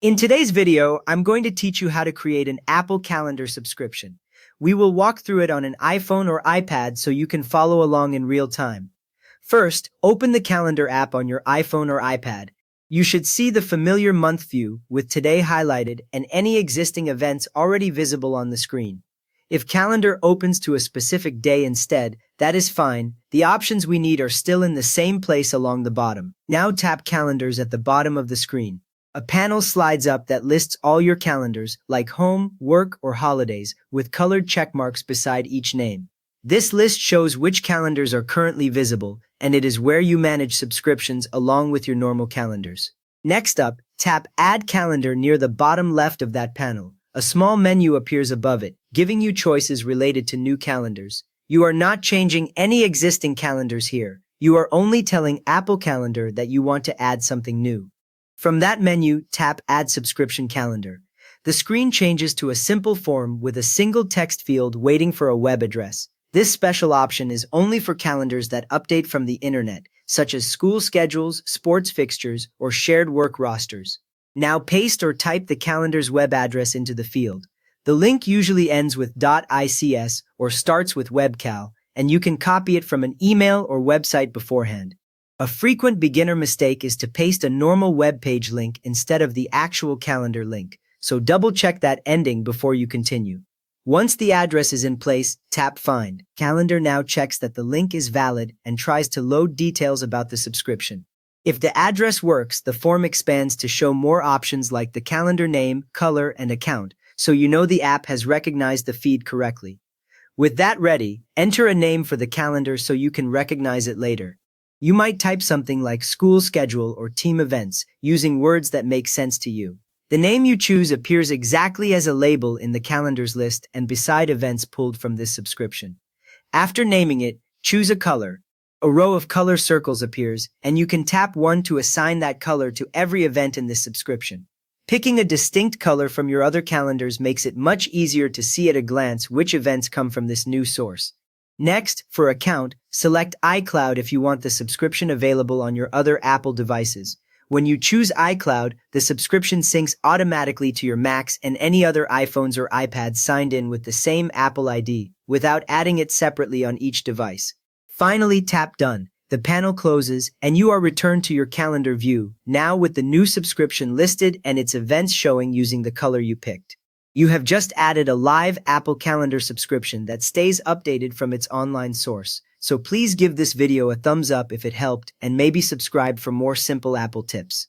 In today's video, I'm going to teach you how to create an Apple Calendar subscription. We will walk through it on an iPhone or iPad so you can follow along in real time. First, open the Calendar app on your iPhone or iPad. You should see the familiar month view with today highlighted and any existing events already visible on the screen. If Calendar opens to a specific day instead, that is fine. The options we need are still in the same place along the bottom. Now tap Calendars at the bottom of the screen. A panel slides up that lists all your calendars, like home, work, or holidays, with colored check marks beside each name. This list shows which calendars are currently visible, and it is where you manage subscriptions along with your normal calendars. Next up, tap Add Calendar near the bottom left of that panel. A small menu appears above it, giving you choices related to new calendars. You are not changing any existing calendars here. You are only telling Apple Calendar that you want to add something new. From that menu, tap Add Subscription Calendar. The screen changes to a simple form with a single text field waiting for a web address. This special option is only for calendars that update from the internet, such as school schedules, sports fixtures, or shared work rosters. Now paste or type the calendar's web address into the field. The link usually ends with .ics or starts with webcal, and you can copy it from an email or website beforehand. A frequent beginner mistake is to paste a normal web page link instead of the actual calendar link, so double-check that ending before you continue. Once the address is in place, tap Find. Calendar now checks that the link is valid and tries to load details about the subscription. If the address works, the form expands to show more options like the calendar name, color, and account, so you know the app has recognized the feed correctly. With that ready, enter a name for the calendar so you can recognize it later. You might type something like school schedule or team events, using words that make sense to you. The name you choose appears exactly as a label in the calendars list and beside events pulled from this subscription. After naming it, choose a color. A row of color circles appears, and you can tap one to assign that color to every event in this subscription. Picking a distinct color from your other calendars makes it much easier to see at a glance which events come from this new source. Next, for Account, select iCloud if you want the subscription available on your other Apple devices. When you choose iCloud, the subscription syncs automatically to your Macs and any other iPhones or iPads signed in with the same Apple ID, without adding it separately on each device. Finally, tap Done. The panel closes, and you are returned to your calendar view, now with the new subscription listed and its events showing using the color you picked. You have just added a live Apple Calendar subscription that stays updated from its online source. So please give this video a thumbs up if it helped and maybe subscribe for more simple Apple tips.